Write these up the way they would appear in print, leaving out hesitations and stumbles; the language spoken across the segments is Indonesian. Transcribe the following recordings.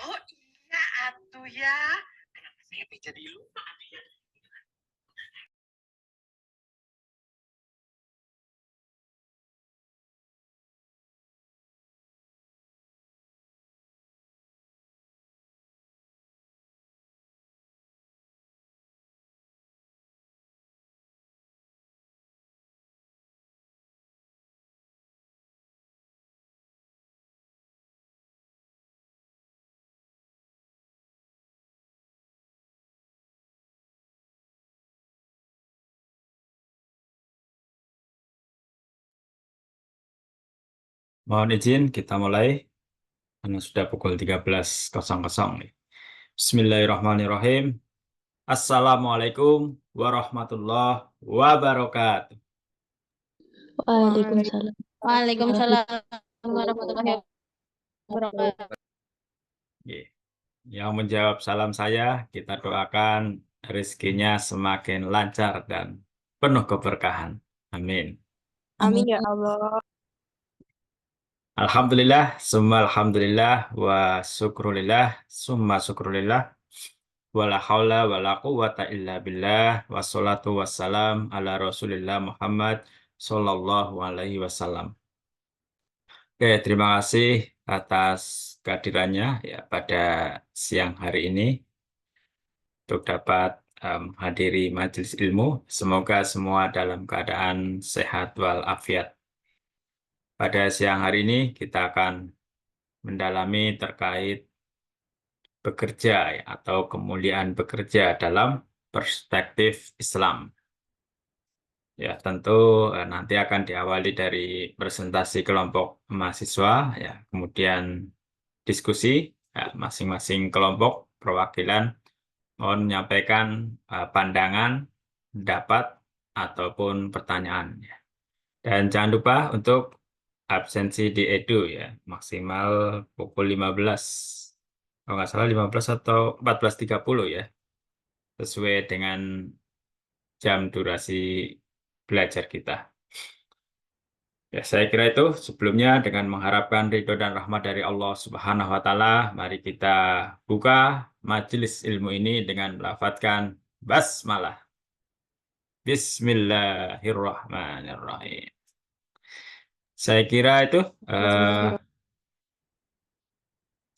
Oh iya atuh ya. Kenapa saya jadi lupa ya? Mohon izin kita mulai karena sudah pukul 13.00 nih. Bismillahirrahmanirrahim. Assalamualaikum warahmatullahi wabarakatuh. Waalaikumsalam. Waalaikumsalam warahmatullahi wabarakatuh. Oke. Yang menjawab salam saya, kita doakan rezekinya semakin lancar dan penuh keberkahan. Amin. Amin ya Allah. Alhamdulillah, summa alhamdulillah, wa syukrulillah, summa syukrulillah, wala haula wala quwwata illa billah, wassalatu wassalam ala rasulillah Muhammad sallallahu alaihi wasallam. Oke, terima kasih atas kehadirannya ya pada siang hari ini untuk dapat hadiri majelis ilmu. Semoga semua dalam keadaan sehat walafiat. Pada siang hari ini kita akan mendalami terkait bekerja ya, atau kemuliaan bekerja dalam perspektif Islam. Ya, tentu nanti akan diawali dari presentasi kelompok mahasiswa, ya, kemudian diskusi, ya, masing-masing kelompok perwakilan mohon menyampaikan pandangan, pendapat, ataupun pertanyaan. Ya. Dan jangan lupa untuk absensi di Edu ya, maksimal pukul 15. Kalau nggak salah 15 atau 14.30 ya, sesuai dengan jam durasi belajar kita. Ya, saya kira itu sebelumnya dengan mengharapkan ridho dan rahmat dari Allah Subhanahu wa Ta'ala, mari kita buka majelis ilmu ini dengan melafadzkan basmalah. Bismillahirrahmanirrahim. Saya kira itu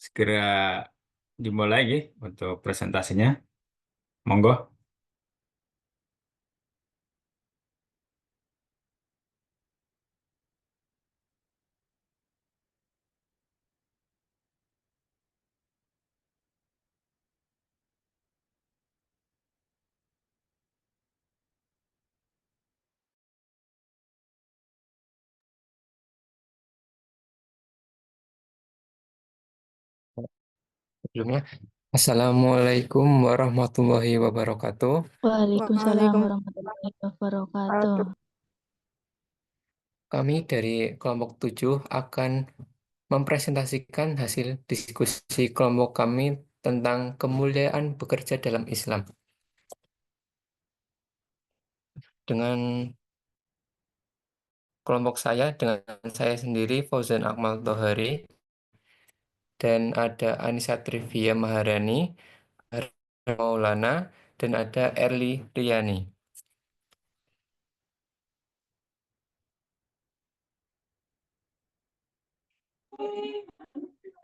segera dimulai ya, untuk presentasinya. Monggo. Sebelumnya, Assalamualaikum warahmatullahi wabarakatuh. Waalaikumsalam warahmatullahi wabarakatuh. Kami dari kelompok 7 akan mempresentasikan hasil diskusi kelompok kami tentang kemuliaan bekerja dalam Islam. Dengan kelompok saya, dengan saya sendiri, Fauzan Akmal Tohari, dan ada Anissa Trivia Maharani, Maulana, dan ada Erli Riyani.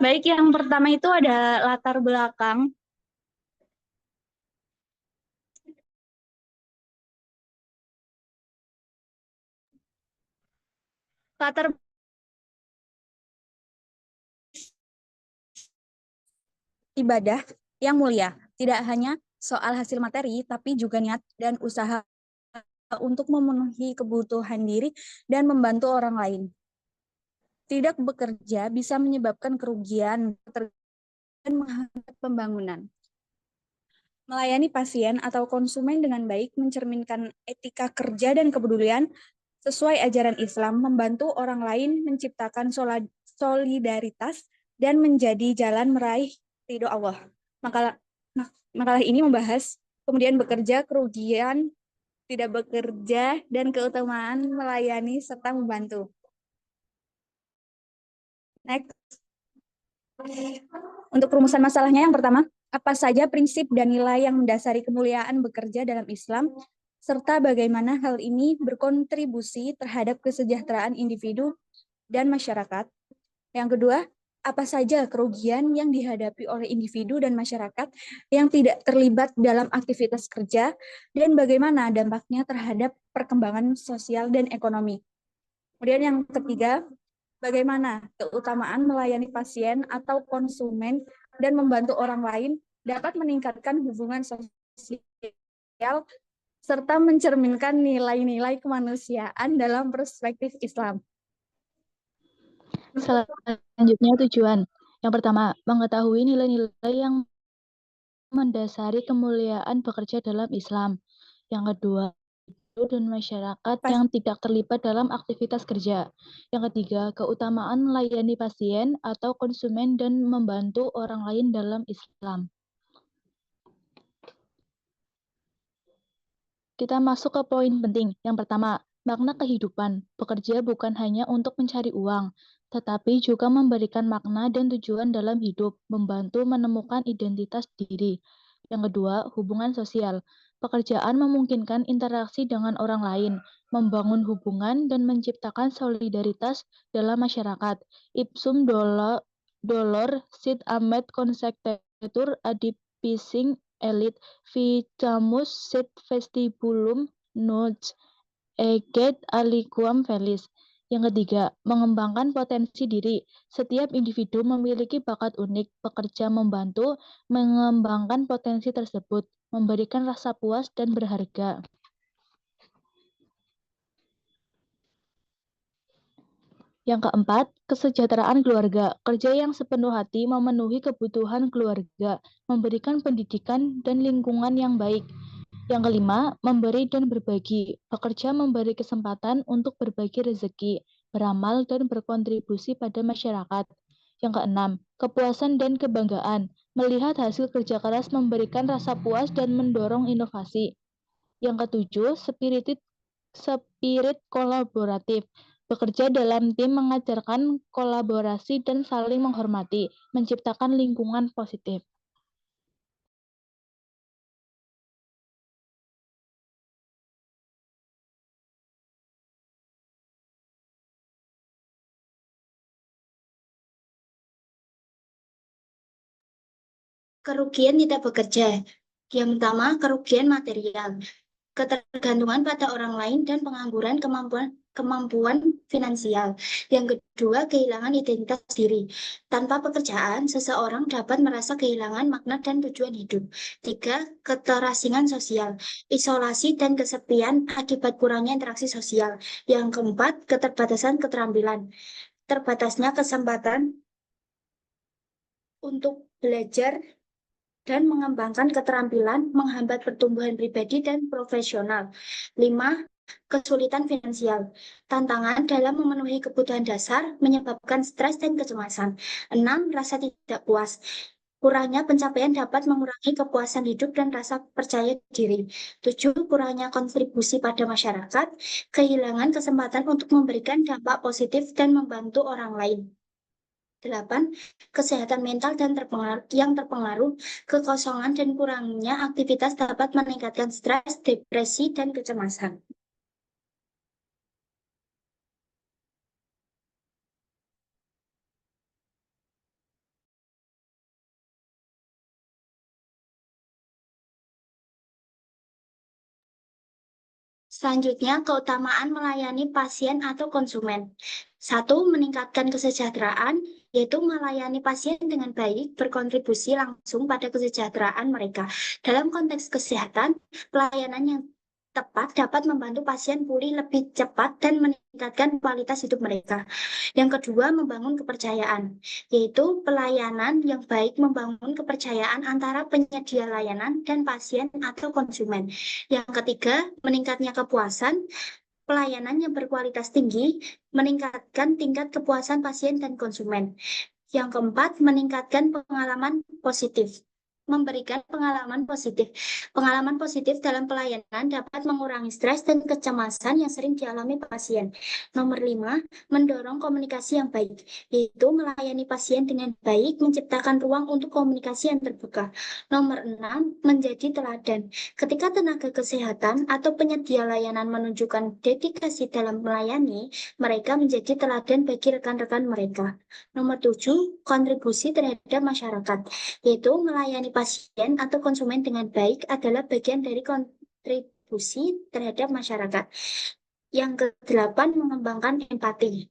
Baik, yang pertama itu ada latar belakang. Latar ibadah yang mulia, tidak hanya soal hasil materi, tapi juga niat dan usaha untuk memenuhi kebutuhan diri dan membantu orang lain. Tidak bekerja bisa menyebabkan kerugian dan menghambat pembangunan. Melayani pasien atau konsumen dengan baik mencerminkan etika kerja dan kepedulian sesuai ajaran Islam, membantu orang lain menciptakan solidaritas dan menjadi jalan meraih ridho Allah. Makalah ini membahas kemudian bekerja, kerugian, tidak bekerja, dan keutamaan melayani serta membantu. Next. Untuk rumusan masalahnya yang pertama, apa saja prinsip dan nilai yang mendasari kemuliaan bekerja dalam Islam, serta bagaimana hal ini berkontribusi terhadap kesejahteraan individu dan masyarakat. Yang kedua, apa saja kerugian yang dihadapi oleh individu dan masyarakat yang tidak terlibat dalam aktivitas kerja, dan bagaimana dampaknya terhadap perkembangan sosial dan ekonomi. Kemudian yang ketiga, bagaimana keutamaan melayani pasien atau konsumen dan membantu orang lain dapat meningkatkan hubungan sosial serta mencerminkan nilai-nilai kemanusiaan dalam perspektif Islam. Selanjutnya tujuan. Yang pertama, mengetahui nilai-nilai yang mendasari kemuliaan bekerja dalam Islam. Yang kedua, dan masyarakat yang tidak terlibat dalam aktivitas kerja. Yang ketiga, keutamaan melayani pasien atau konsumen dan membantu orang lain dalam Islam. Kita masuk ke poin penting. Yang pertama, makna kehidupan. Bekerja bukan hanya untuk mencari uang, tetapi juga memberikan makna dan tujuan dalam hidup, membantu menemukan identitas diri. Yang kedua, hubungan sosial. Pekerjaan memungkinkan interaksi dengan orang lain, membangun hubungan, dan menciptakan solidaritas dalam masyarakat. Ipsum dolor sit amet consectetur adipising elit vicamus sit vestibulum nox eget aliquam felis. Yang ketiga, mengembangkan potensi diri. Setiap individu memiliki bakat unik, bekerja membantu mengembangkan potensi tersebut, memberikan rasa puas dan berharga. Yang keempat, kesejahteraan keluarga. Kerja yang sepenuh hati memenuhi kebutuhan keluarga, memberikan pendidikan dan lingkungan yang baik. Yang kelima, memberi dan berbagi. Bekerja memberi kesempatan untuk berbagi rezeki, beramal, dan berkontribusi pada masyarakat. Yang keenam, kepuasan dan kebanggaan. Melihat hasil kerja keras memberikan rasa puas dan mendorong inovasi. Yang ketujuh, spirit kolaboratif. Bekerja dalam tim mengajarkan kolaborasi dan saling menghormati, menciptakan lingkungan positif. Kerugian tidak bekerja. Yang pertama, kerugian material. Ketergantungan pada orang lain dan pengangguran kemampuan finansial. Yang kedua, kehilangan identitas diri. Tanpa pekerjaan, seseorang dapat merasa kehilangan makna dan tujuan hidup. Tiga, keterasingan sosial. Isolasi dan kesepian akibat kurangnya interaksi sosial. Yang keempat, keterbatasan keterampilan. Terbatasnya kesempatan untuk belajar dan mengembangkan keterampilan menghambat pertumbuhan pribadi dan profesional. 5. Kesulitan finansial. Tantangan dalam memenuhi kebutuhan dasar menyebabkan stres dan kecemasan. 6. Rasa tidak puas. Kurangnya pencapaian dapat mengurangi kepuasan hidup dan rasa percaya diri. 7. Kurangnya kontribusi pada masyarakat. Kehilangan kesempatan untuk memberikan dampak positif dan membantu orang lain. 8. Kesehatan mental dan terpengaruh, kekosongan dan kurangnya aktivitas dapat meningkatkan stres, depresi, dan kecemasan. Selanjutnya, keutamaan melayani pasien atau konsumen. 1. Meningkatkan kesejahteraan, yaitu melayani pasien dengan baik berkontribusi langsung pada kesejahteraan mereka. Dalam konteks kesehatan, pelayanan yang tepat dapat membantu pasien pulih lebih cepat dan meningkatkan kualitas hidup mereka. Yang kedua, membangun kepercayaan, yaitu pelayanan yang baik membangun kepercayaan antara penyedia layanan dan pasien atau konsumen. Yang ketiga, meningkatnya kepuasan. Pelayanan yang berkualitas tinggi meningkatkan tingkat kepuasan pasien dan konsumen. Yang keempat, meningkatkan pengalaman positif. memberikan pengalaman positif. Pengalaman positif dalam pelayanan dapat mengurangi stres dan kecemasan yang sering dialami pasien. Nomor 5, mendorong komunikasi yang baik, yaitu melayani pasien dengan baik, menciptakan ruang untuk komunikasi yang terbuka. Nomor 6, menjadi teladan. Ketika tenaga kesehatan atau penyedia layanan menunjukkan dedikasi dalam melayani, mereka menjadi teladan bagi rekan-rekan mereka. Nomor 7, kontribusi terhadap masyarakat, yaitu melayani pasien atau konsumen dengan baik adalah bagian dari kontribusi terhadap masyarakat. Yang ke-8, mengembangkan empati.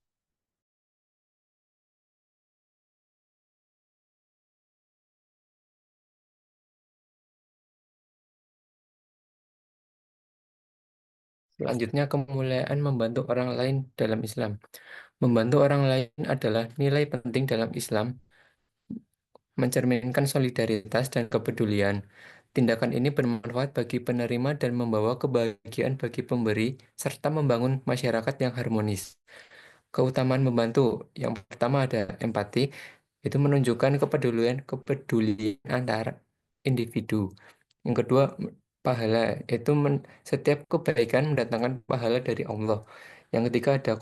Selanjutnya, kemuliaan membantu orang lain dalam Islam. Membantu orang lain adalah nilai penting dalam Islam, mencerminkan solidaritas dan kepedulian. Tindakan ini bermanfaat bagi penerima dan membawa kebahagiaan bagi pemberi, serta membangun masyarakat yang harmonis. Keutamaan membantu, yang pertama ada empati, itu menunjukkan kepedulian antara individu. Yang kedua, pahala, itu setiap kebaikan mendatangkan pahala dari Allah. Yang ketiga ada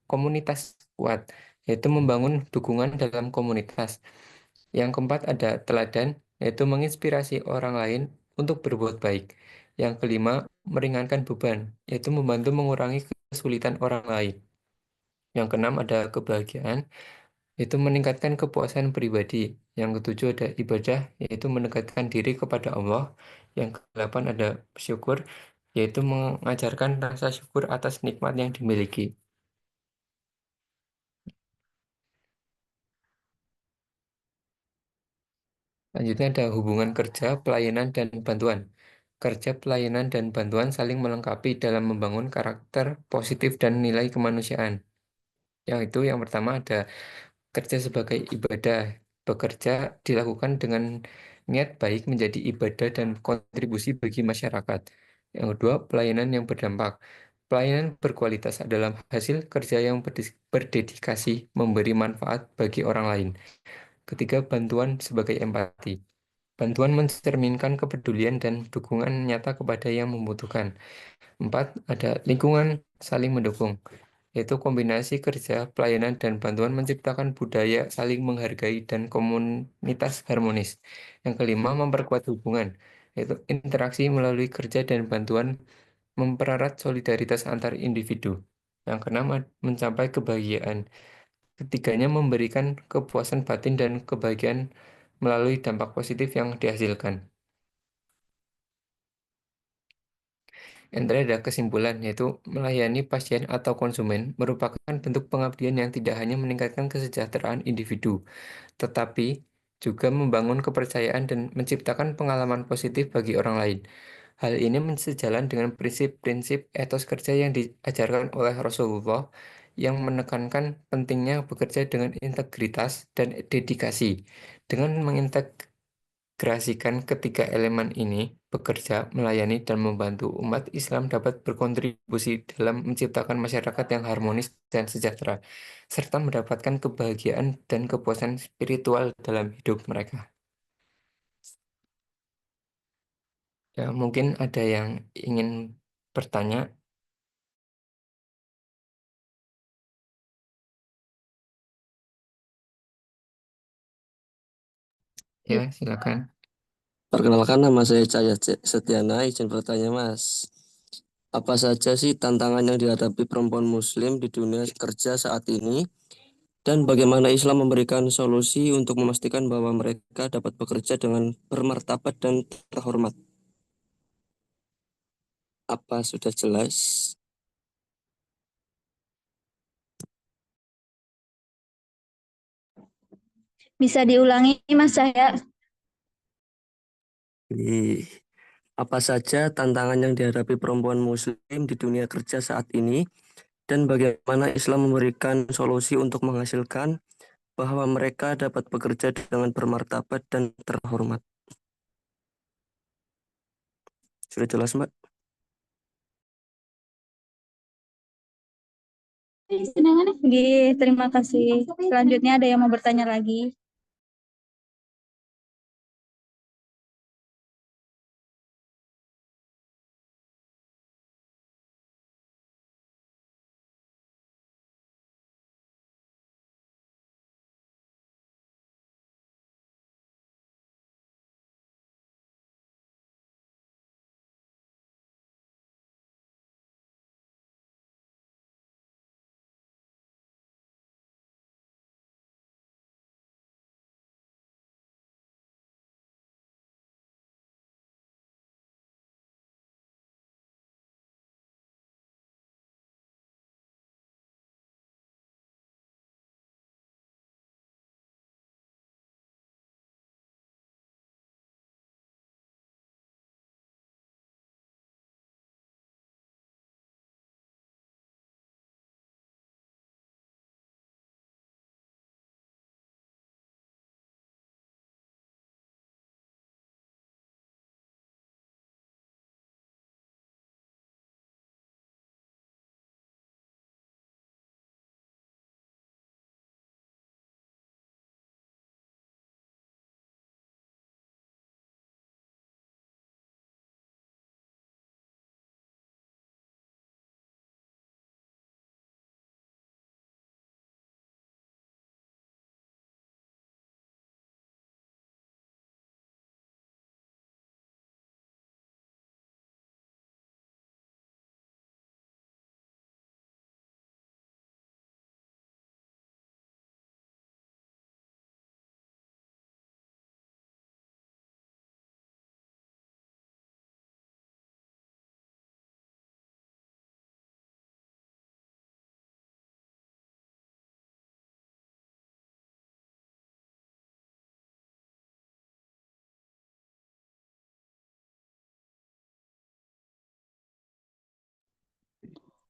komunitas kuat, yaitu membangun dukungan dalam komunitas. Yang keempat ada teladan, yaitu menginspirasi orang lain untuk berbuat baik. Yang kelima, meringankan beban, yaitu membantu mengurangi kesulitan orang lain. Yang keenam ada kebahagiaan, yaitu meningkatkan kepuasan pribadi. Yang ketujuh ada ibadah, yaitu mendekatkan diri kepada Allah. Yang kedelapan ada syukur, yaitu mengajarkan rasa syukur atas nikmat yang dimiliki. Selanjutnya ada hubungan kerja, pelayanan, dan bantuan. Kerja, pelayanan, dan bantuan saling melengkapi dalam membangun karakter positif dan nilai kemanusiaan. Yang itu yang pertama ada kerja sebagai ibadah. Bekerja dilakukan dengan niat baik menjadi ibadah dan kontribusi bagi masyarakat. Yang kedua, pelayanan yang berdampak. Pelayanan berkualitas adalah hasil kerja yang berdedikasi memberi manfaat bagi orang lain. Ketiga, bantuan sebagai empati. Bantuan mencerminkan kepedulian dan dukungan nyata kepada yang membutuhkan. Empat, ada lingkungan saling mendukung, yaitu kombinasi kerja, pelayanan, dan bantuan menciptakan budaya saling menghargai dan komunitas harmonis. Yang kelima, memperkuat hubungan, yaitu interaksi melalui kerja dan bantuan mempererat solidaritas antar individu. Yang keenam, mencapai kebahagiaan. Ketiganya memberikan kepuasan batin dan kebahagiaan melalui dampak positif yang dihasilkan. Yang terakhir ada kesimpulan, yaitu melayani pasien atau konsumen merupakan bentuk pengabdian yang tidak hanya meningkatkan kesejahteraan individu, tetapi juga membangun kepercayaan dan menciptakan pengalaman positif bagi orang lain. Hal ini sejalan dengan prinsip-prinsip etos kerja yang diajarkan oleh Rasulullah yang menekankan pentingnya bekerja dengan integritas dan dedikasi. Dengan mengintegrasikan ketiga elemen ini, bekerja, melayani, dan membantu umat Islam dapat berkontribusi dalam menciptakan masyarakat yang harmonis dan sejahtera, serta mendapatkan kebahagiaan dan kepuasan spiritual dalam hidup mereka. Ya, mungkin ada yang ingin bertanya. Ya, silakan. Perkenalkan, nama saya Cahya Setiana, izin bertanya Mas. Apa saja sih tantangan yang dihadapi perempuan muslim di dunia kerja saat ini? Dan bagaimana Islam memberikan solusi untuk memastikan bahwa mereka dapat bekerja dengan bermartabat dan terhormat? Apa sudah jelas? Bisa diulangi, Mas Cahya? Ih, Apa saja tantangan yang dihadapi perempuan muslim di dunia kerja saat ini? Dan bagaimana Islam memberikan solusi untuk menghasilkan bahwa mereka dapat bekerja dengan bermartabat dan terhormat? Sudah jelas, Mbak? Terima kasih. Selanjutnya ada yang mau bertanya lagi?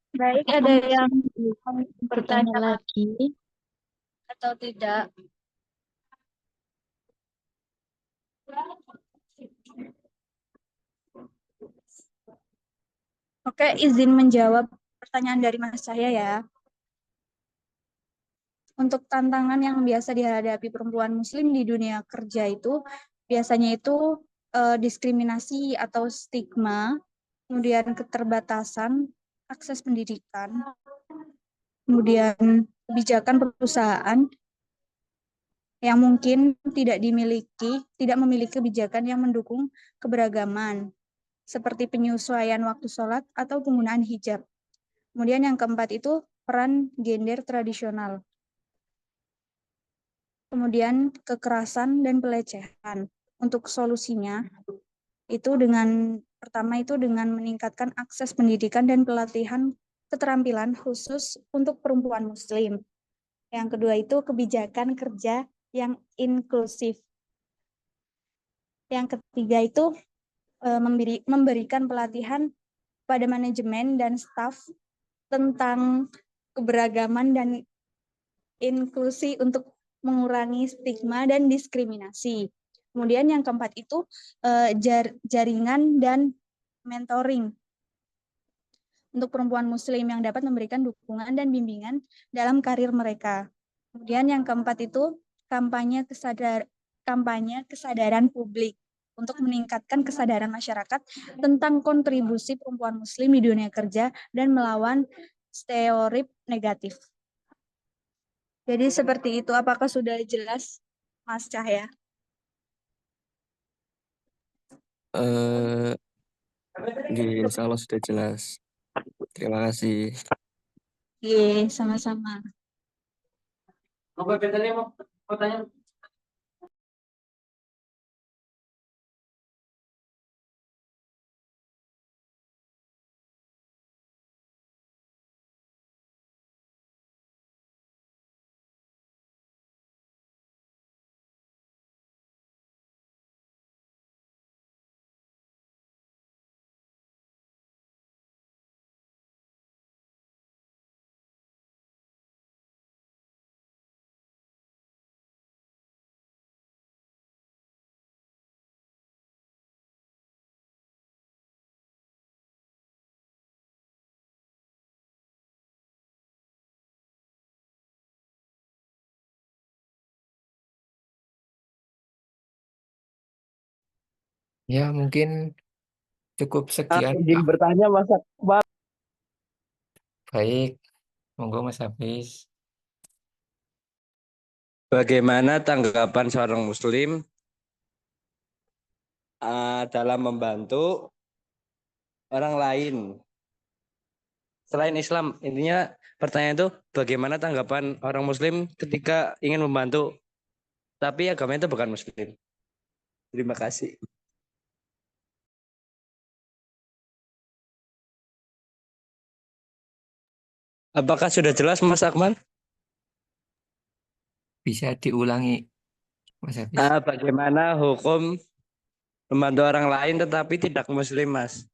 Baik, ada yang Bertanya bertanya lagi. atau tidak? Oke, izin menjawab pertanyaan dari Mas Cahya ya. Untuk tantangan yang biasa dihadapi perempuan muslim di dunia kerja itu biasanya itu diskriminasi atau stigma, kemudian keterbatasan akses pendidikan, kemudian kebijakan perusahaan yang mungkin tidak memiliki kebijakan yang mendukung keberagaman, seperti penyesuaian waktu sholat atau penggunaan hijab. Kemudian yang keempat itu peran gender tradisional. Kemudian kekerasan dan pelecehan. Untuk solusinya itu pertama itu dengan meningkatkan akses pendidikan dan pelatihan keterampilan khusus untuk perempuan muslim. Yang kedua itu kebijakan kerja yang inklusif. Yang ketiga itu memberikan pelatihan pada manajemen dan staf tentang keberagaman dan inklusi untuk mengurangi stigma dan diskriminasi. Kemudian yang keempat itu jaringan dan mentoring untuk perempuan muslim yang dapat memberikan dukungan dan bimbingan dalam karir mereka. Kemudian yang keempat itu kampanye kesadaran publik untuk meningkatkan kesadaran masyarakat tentang kontribusi perempuan muslim di dunia kerja dan melawan stereotip negatif. Jadi seperti itu, apakah sudah jelas, Mas Cahya? Eh, Insya Allah sudah jelas. Terima kasih. Iya, sama-sama. Ya, mungkin cukup sekian. Izin bertanya Mas Akmal. Baik, monggo Mas Hafiz. Bagaimana tanggapan seorang Muslim dalam membantu orang lain selain Islam? Intinya pertanyaan itu bagaimana tanggapan orang Muslim ketika ingin membantu tapi agamanya itu bukan Muslim. Terima kasih. Apakah sudah jelas Mas Akmal? Bisa diulangi, Mas Hafiz. Bagaimana hukum membantu orang lain tetapi tidak Muslim, Mas?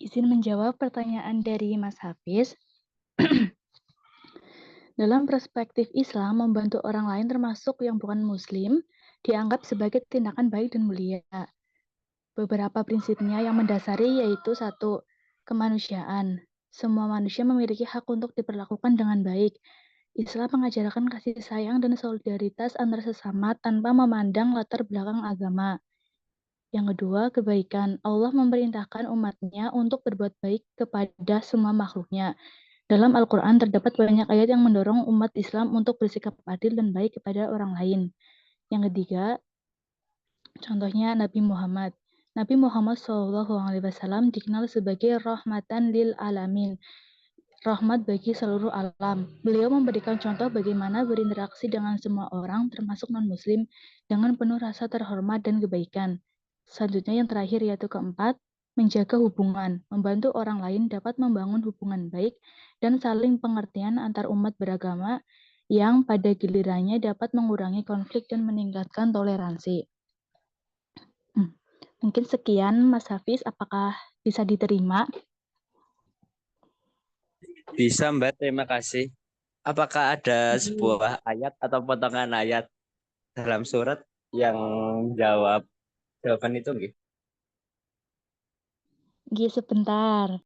Izin menjawab pertanyaan dari Mas Hafiz. Dalam perspektif Islam, membantu orang lain termasuk yang bukan Muslim dianggap sebagai tindakan baik dan mulia. Beberapa prinsipnya yang mendasari yaitu 1. Kemanusiaan. Semua manusia memiliki hak untuk diperlakukan dengan baik. Islam mengajarkan kasih sayang dan solidaritas antar sesama tanpa memandang latar belakang agama. Yang kedua, kebaikan. Allah memerintahkan umatnya untuk berbuat baik kepada semua makhluknya. Dalam Al-Quran terdapat banyak ayat yang mendorong umat Islam untuk bersikap adil dan baik kepada orang lain. Yang ketiga, contohnya Nabi Muhammad. Nabi Muhammad SAW dikenal sebagai rahmatan lil alamin, rahmat bagi seluruh alam. Beliau memberikan contoh bagaimana berinteraksi dengan semua orang, termasuk non-muslim, dengan penuh rasa terhormat dan kebaikan. Selanjutnya yang terakhir yaitu keempat, menjaga hubungan. Membantu orang lain dapat membangun hubungan baik dan saling pengertian antar umat beragama yang pada gilirannya dapat mengurangi konflik dan meningkatkan toleransi. Mungkin sekian Mas Hafiz, apakah bisa diterima? Bisa Mbak, terima kasih. Apakah ada sebuah ayat atau potongan ayat dalam surat yang jawab jawaban itu nggih? Nggih, sebentar.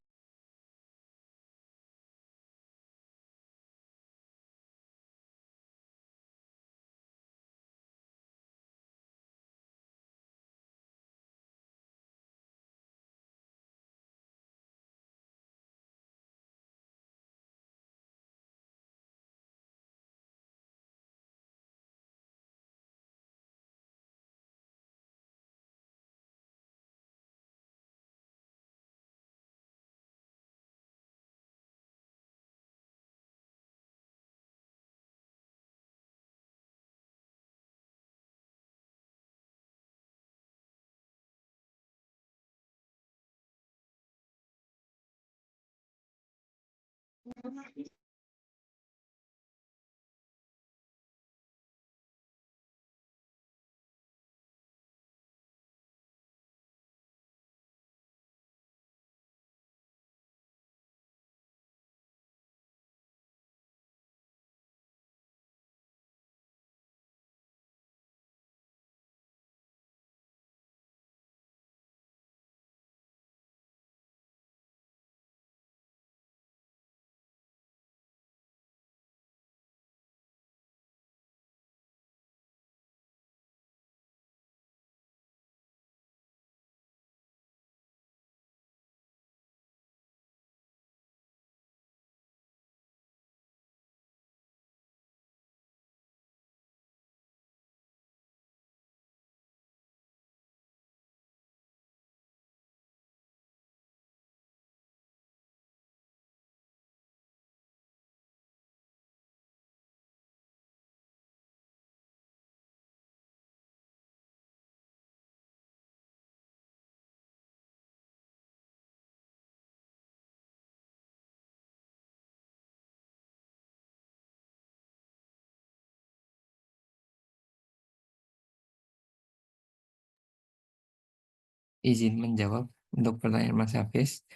Izin menjawab untuk pertanyaan Mas Hafiz.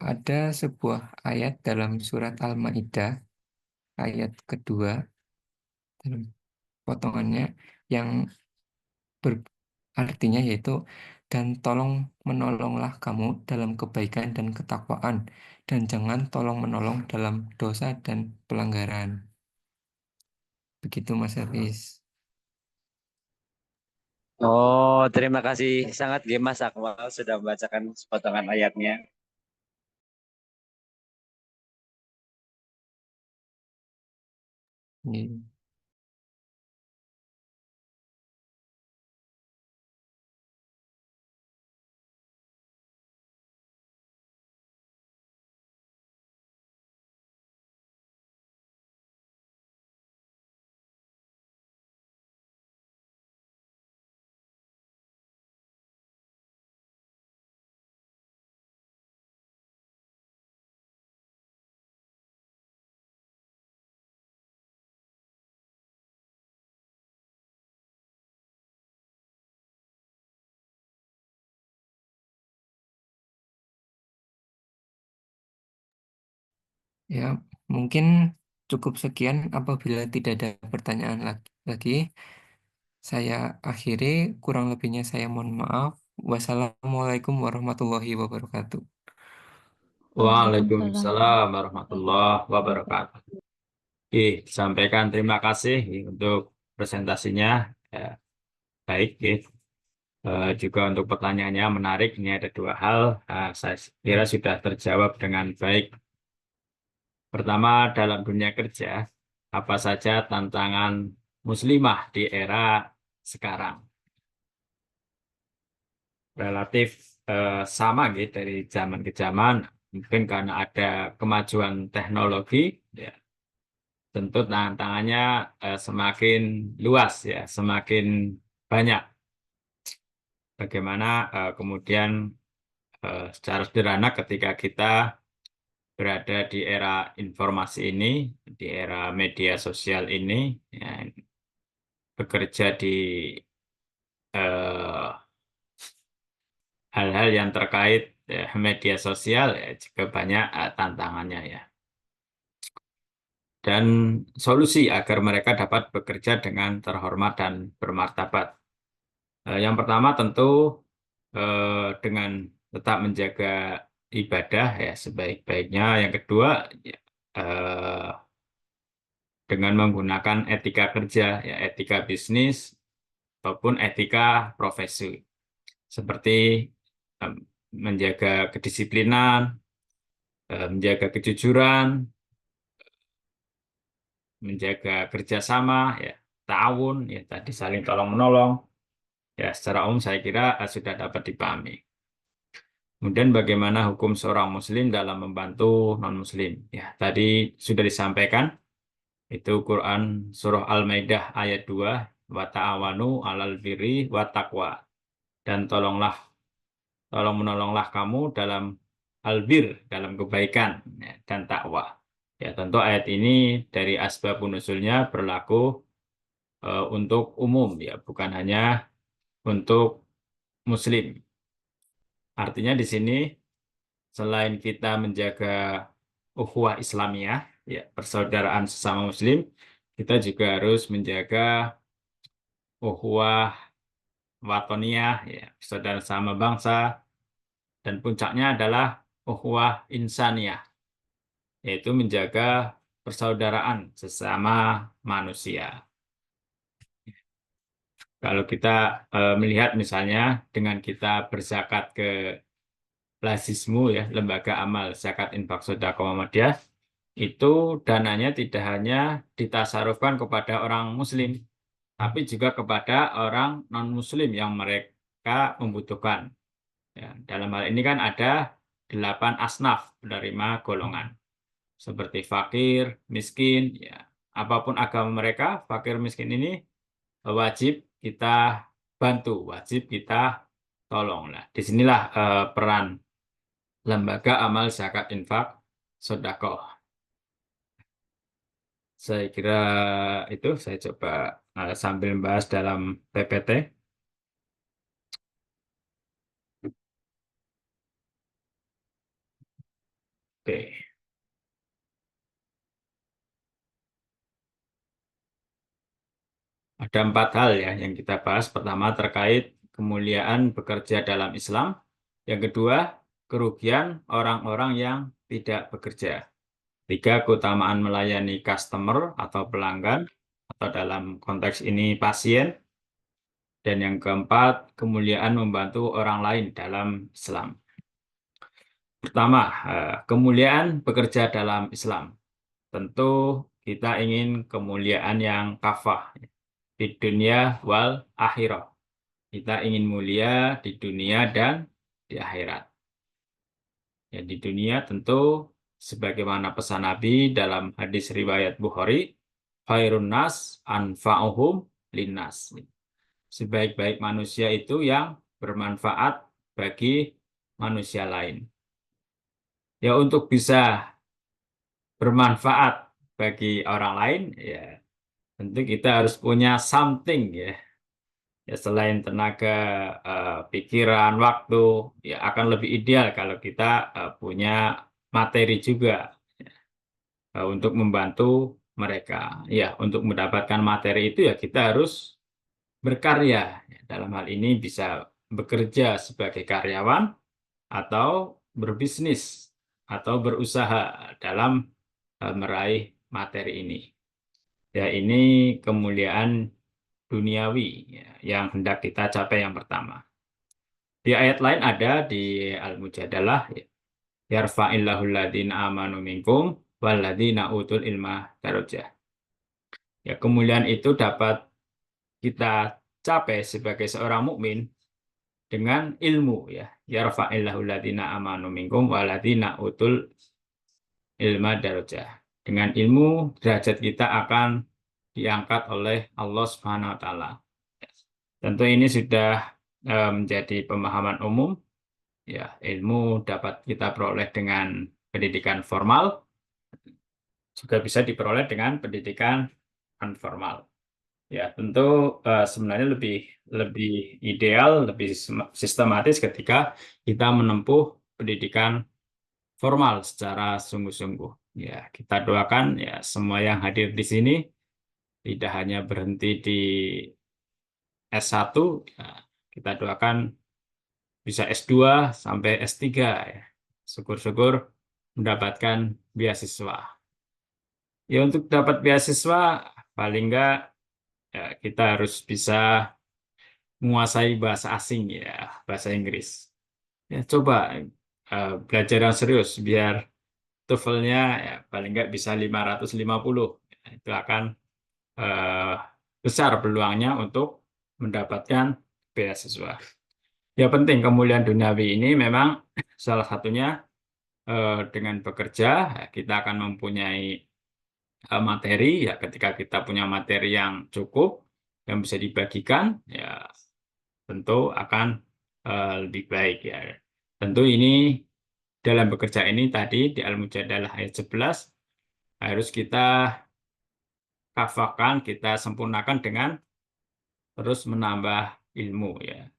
Ada sebuah ayat dalam surat Al-Maidah ayat kedua dalam potongannya yang artinya yaitu dan tolong menolonglah kamu dalam kebaikan dan ketakwaan dan jangan tolong menolong dalam dosa dan pelanggaran. Begitu Mas Hafiz. Oh, terima kasih sangat nggih Mas Akmal sudah membacakan potongan ayatnya. Ini. Ya, mungkin cukup sekian. Apabila tidak ada pertanyaan lagi, saya akhiri. Kurang lebihnya saya mohon maaf. Wassalamualaikum warahmatullahi wabarakatuh. Waalaikumsalam. Waalaikumsalam warahmatullahi wabarakatuh. Disampaikan terima kasih untuk presentasinya. Ya, baik, juga untuk pertanyaannya menarik. Ini ada dua hal. Saya kira sudah terjawab dengan baik. Pertama, dalam dunia kerja, apa saja tantangan muslimah di era sekarang? Relatif sama gitu dari zaman ke zaman. Mungkin karena ada kemajuan teknologi, ya, tentu tantangannya semakin luas, ya, semakin banyak. Bagaimana kemudian secara sederhana ketika kita berada di era informasi ini, di era media sosial ini, ya, bekerja di eh, hal-hal yang terkait media sosial, ya, juga banyak tantangannya, ya. Dan solusi agar mereka dapat bekerja dengan terhormat dan bermartabat. Yang pertama tentu dengan tetap menjaga ibadah, ya, sebaik-baiknya. Yang kedua, ya, dengan menggunakan etika kerja, ya, etika bisnis ataupun etika profesi, seperti menjaga kedisiplinan, menjaga kejujuran, menjaga kerjasama, ya, ta'awun, ya, tadi saling tolong menolong. Ya, secara umum saya kira sudah dapat dipahami. Kemudian bagaimana hukum seorang muslim dalam membantu non-muslim? Ya, tadi sudah disampaikan, itu Quran surah Al-Maidah ayat 2, wa ta'awanu 'alal birri wa taqwa. Dan tolong menolonglah kamu dalam albir, dalam kebaikan, ya, dan takwa. Ya, tentu ayat ini dari asbabun nuzulnya berlaku untuk umum, ya, bukan hanya untuk muslim. Artinya di sini selain kita menjaga ukhuwah Islamiyah, ya, persaudaraan sesama muslim, kita juga harus menjaga ukhuwah watoniyah, ya, persaudaraan sama bangsa, dan puncaknya adalah ukhuwah insaniyah, yaitu menjaga persaudaraan sesama manusia. Kalau kita melihat misalnya dengan kita berzakat ke Lazismu, ya, lembaga amal zakat infak sedekah Muhammadiyah, itu dananya tidak hanya ditasarufkan kepada orang muslim, tapi juga kepada orang non-muslim yang mereka membutuhkan. Ya, dalam hal ini kan ada 8 asnaf penerima golongan, seperti fakir, miskin, ya, apapun agama mereka, fakir miskin ini wajib kita bantu, wajib kita tolong. Nah, disinilah peran lembaga amal zakat infak sedekah. Saya kira itu saya coba sambil membahas dalam PPT. Oke. Ada 4 hal, ya, yang kita bahas. Pertama terkait kemuliaan bekerja dalam Islam. Yang kedua, kerugian orang-orang yang tidak bekerja. 3, keutamaan melayani customer atau pelanggan, atau dalam konteks ini pasien. Dan yang keempat, kemuliaan membantu orang lain dalam Islam. Pertama, kemuliaan bekerja dalam Islam. Tentu kita ingin kemuliaan yang kafah di dunia wal akhirah. Kita ingin mulia di dunia dan di akhirat. Ya, di dunia tentu sebagaimana pesan Nabi dalam hadis riwayat Bukhari, khairun nas anfa'uhum linnas. Sebaik-baik manusia itu yang bermanfaat bagi manusia lain. Ya, untuk bisa bermanfaat bagi orang lain, ya, tentu kita harus punya something, ya. Ya, selain tenaga, pikiran, waktu, ya, akan lebih ideal kalau kita punya materi juga. untuk membantu mereka. Ya, untuk mendapatkan materi itu ya kita harus berkarya. Dalam hal ini bisa bekerja sebagai karyawan atau berbisnis atau berusaha dalam meraih materi ini. Ya, ini kemuliaan duniawi ya, yang hendak kita capai yang pertama. Di ayat lain ada di Al-Mujadalah, ya, yarfa'illahu alladhina amanu minkum walladzina utul ilma darajah. Ya, kemuliaan itu dapat kita capai sebagai seorang mukmin dengan ilmu, ya. Yarfa'illahu alladhina amanu minkum walladzina utul ilma darajah. Dengan ilmu derajat kita akan diangkat oleh Allah Subhanahu wa taala. Tentu ini sudah menjadi pemahaman umum. Ya, ilmu dapat kita peroleh dengan pendidikan formal, juga bisa diperoleh dengan pendidikan non-formal. Ya, tentu sebenarnya lebih ideal, lebih sistematis ketika kita menempuh pendidikan formal secara sungguh-sungguh. Ya, kita doakan ya semua yang hadir di sini tidak hanya berhenti di S1, ya, kita doakan bisa S2 sampai S3 ya. Syukur-syukur mendapatkan beasiswa. Ya, untuk dapat beasiswa paling enggak ya, kita harus bisa menguasai bahasa asing ya, bahasa Inggris. Ya, coba belajar yang serius biar TOEFL-nya ya paling enggak bisa 550. Ya, itu akan besar peluangnya untuk mendapatkan beasiswa. Ya, penting kemuliaan duniawi ini memang salah satunya dengan bekerja kita akan mempunyai materi ya, ketika kita punya materi yang cukup yang bisa dibagikan ya tentu akan lebih baik ya. Tentu ini dalam bekerja ini tadi di Al-Mujadalah ayat 11 harus kita kafakan, kita sempurnakan dengan terus menambah ilmu ya.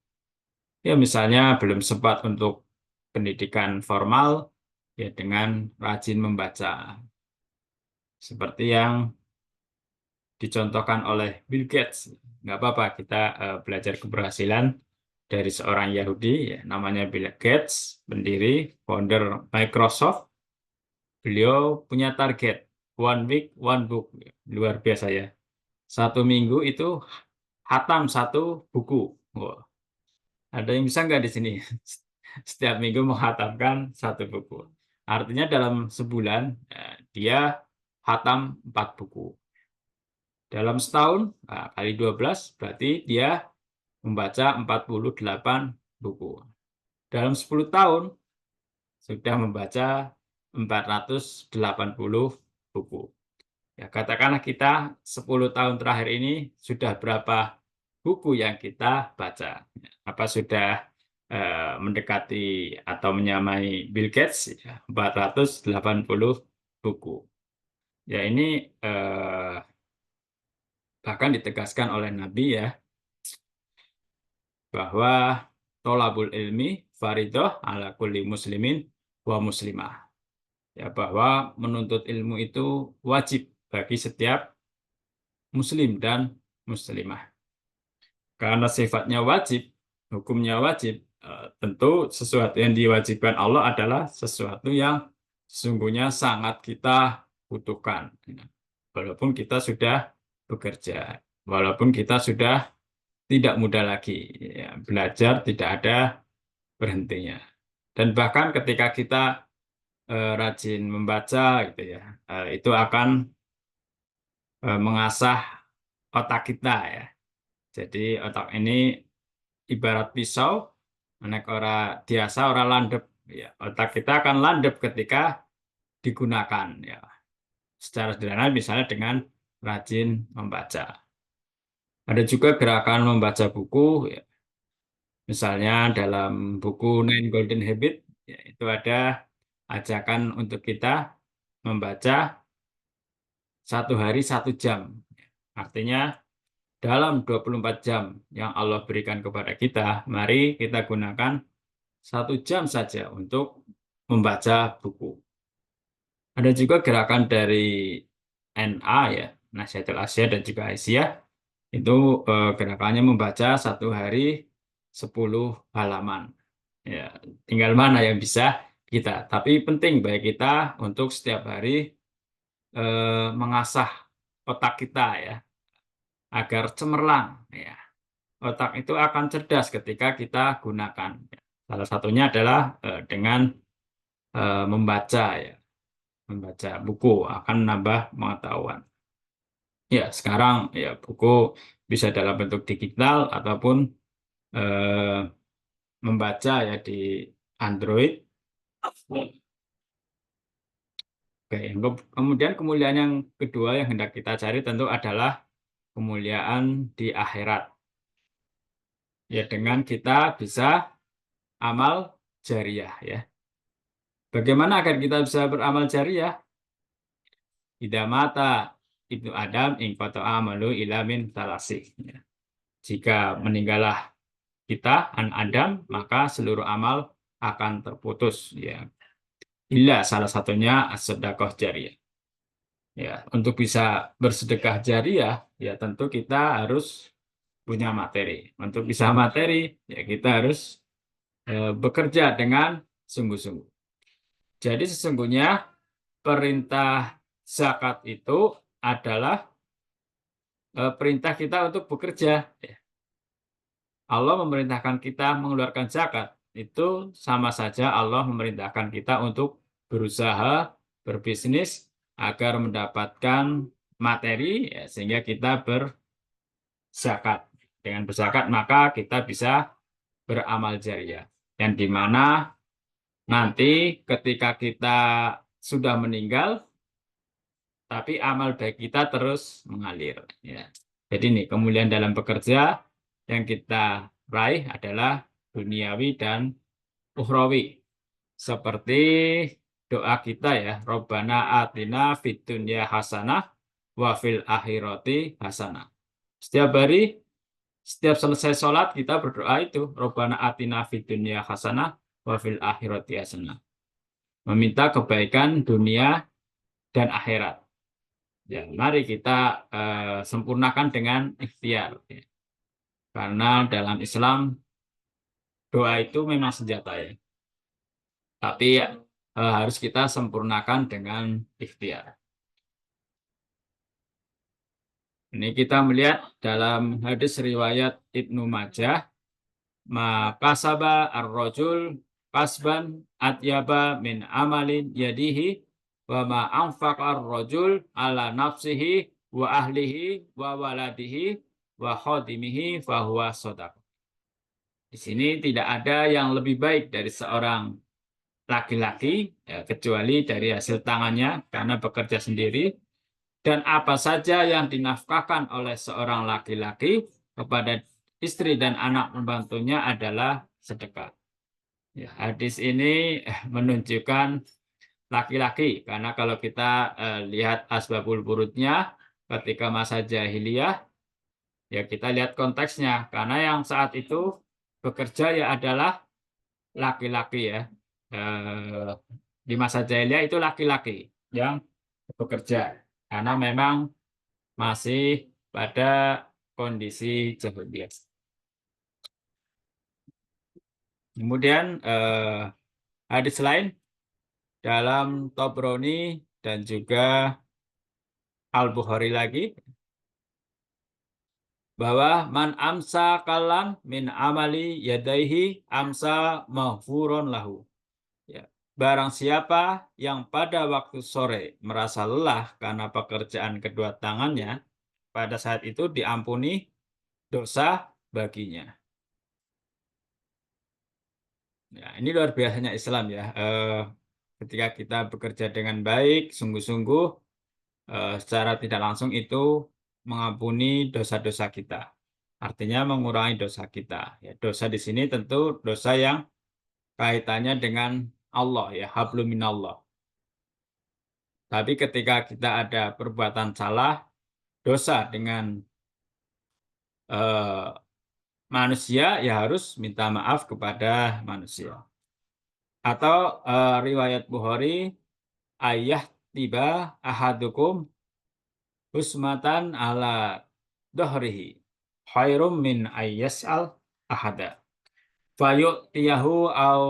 Ya, misalnya belum sempat untuk pendidikan formal, ya dengan rajin membaca. Seperti yang dicontohkan oleh Bill Gates. Nggak apa-apa, kita belajar keberhasilan dari seorang Yahudi, ya, namanya Bill Gates, pendiri, founder Microsoft. Beliau punya target, one week, one book. Luar biasa ya. 1 minggu itu khatam 1 buku. Wow. Ada yang bisa nggak di sini? Setiap minggu menghatamkan 1 buku. Artinya dalam sebulan dia khatam 4 buku. Dalam setahun kali 12 berarti dia membaca 48 buku. Dalam 10 tahun sudah membaca 480 buku. Ya, katakanlah kita 10 tahun terakhir ini sudah berapa buku yang kita baca? Apa sudah mendekati atau menyamai Bill Gates? Ya, 480 buku. Ya, ini bahkan ditegaskan oleh Nabi ya, bahwa tolabul ilmi faridoh ala kulli muslimin wa muslimah. Ya, bahwa menuntut ilmu itu wajib bagi setiap muslim dan muslimah. Karena sifatnya wajib, hukumnya wajib, tentu sesuatu yang diwajibkan Allah adalah sesuatu yang sesungguhnya sangat kita butuhkan. Walaupun kita sudah bekerja, walaupun kita sudah tidak muda lagi, ya, belajar tidak ada berhentinya. Dan bahkan ketika kita rajin membaca, gitu ya, itu akan mengasah otak kita ya. Jadi otak ini ibarat pisau, nek ora biasa ora landep. Ya, otak kita akan landep ketika digunakan. Ya. Secara sederhana misalnya dengan rajin membaca. Ada juga gerakan membaca buku. Ya. Misalnya dalam buku 9 Golden Habit, ya, itu ada ajakan untuk kita membaca 1 hari 1 jam. Artinya dalam 24 jam yang Allah berikan kepada kita, mari kita gunakan 1 jam saja untuk membaca buku. Ada juga gerakan dari NA ya, Nahdlatul Asia dan juga Asia. Itu gerakannya membaca satu hari 10 halaman. Ya, tinggal mana yang bisa kita. Tapi penting bagi kita untuk setiap hari mengasah otak kita ya, agar cemerlang ya. Otak itu akan cerdas ketika kita gunakan. Salah satunya adalah dengan membaca ya, membaca buku akan menambah pengetahuan. Ya, sekarang ya buku bisa dalam bentuk digital ataupun membaca ya di Android. Oke, kemudian kemuliaan yang kedua yang hendak kita cari tentu adalah kemuliaan di akhirat. Ya, dengan kita bisa amal jariah ya. Bagaimana agar kita bisa beramal jariah? Idza mata ibnu Adam in qata'a amalu ila min salasih. Ya. Jika meninggallah kita Adam, maka seluruh amal akan terputus ya. Illa salah satunya as-sedekah jariyah. Ya, untuk bisa bersedekah jariah ya tentu kita harus punya materi. Untuk bisa materi ya kita harus bekerja dengan sungguh-sungguh. Jadi sesungguhnya perintah zakat itu adalah perintah kita untuk bekerja. Allah memerintahkan kita mengeluarkan zakat. Itu sama saja Allah memerintahkan kita untuk berusaha, berbisnis, agar mendapatkan materi, ya, sehingga kita berzakat. Dengan berzakat, maka kita bisa beramal jariah. Yang dimana nanti ketika kita sudah meninggal, tapi amal baik kita terus mengalir. Ya. Jadi ini kemuliaan dalam bekerja yang kita raih adalah duniawi dan ukhrawi. Seperti doa kita ya, Rabbana atina fid dunya hasanah wa fil akhirati hasanah. Setiap hari, setiap selesai sholat kita berdoa itu, Rabbana atina fid dunya hasanah wa fil akhirati hasanah. Meminta kebaikan dunia dan akhirat. Ya, mari kita sempurnakan dengan ikhtiar. Ya. Karena dalam Islam doa itu memang senjata ya. Tapi harus kita sempurnakan dengan ikhtiar. Ini kita melihat dalam hadis riwayat Ibnu Majah, maka kasaba ar-rajul kasban atyaba min amalin yadihi wa ma anfaqa ar-rajul ala nafsihi wa ahlihi wa waladihi wa khadimihi fahuwa shadaqah. Di sini tidak ada yang lebih baik dari seorang laki-laki ya, kecuali dari hasil tangannya karena bekerja sendiri, dan apa saja yang dinafkahkan oleh seorang laki-laki kepada istri dan anak pembantunya adalah sedekah. Ya, hadis ini menunjukkan laki-laki, karena kalau kita lihat asbabul wurudnya ketika masa jahiliyah, ya kita lihat konteksnya, karena yang saat itu bekerja ya adalah laki-laki ya. Di masa jahiliyah itu laki-laki yang bekerja, karena memang masih pada kondisi jahiliyah. Kemudian hadis lain dalam Tabrani dan juga Al-Bukhari lagi, bahwa man amsa kalam min amali yadaihi amsa maghfuron lahu. Ya. Barang siapa yang pada waktu sore merasa lelah karena pekerjaan kedua tangannya, pada saat itu diampuni dosa baginya. Ya, ini luar biasanya Islam ya. Ketika kita bekerja dengan baik, sungguh-sungguh, secara tidak langsung itu mengampuni dosa-dosa kita. Artinya mengurangi dosa kita. Ya, dosa di sini tentu dosa yang kaitannya dengan Allah ya, hablum minallah. Tapi ketika kita ada perbuatan salah, dosa dengan manusia, ya harus minta maaf kepada manusia. Atau riwayat Bukhari, ayah yaktiba ahadukum husmatan ala dhahrihi khairum min ayyas'al ahada fayu'tiyahu au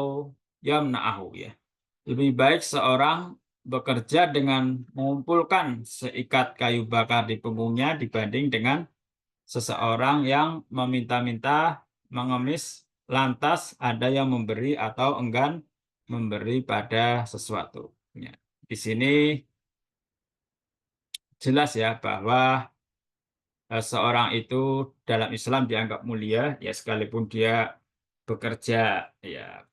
yamna'ahu ya. Lebih baik seorang bekerja dengan mengumpulkan seikat kayu bakar di punggungnya dibanding dengan seseorang yang meminta-minta, mengemis, lantas ada yang memberi atau enggan memberi pada sesuatu. Ya. Di sini jelas ya bahwa seorang itu dalam Islam dianggap mulia ya sekalipun dia bekerja ya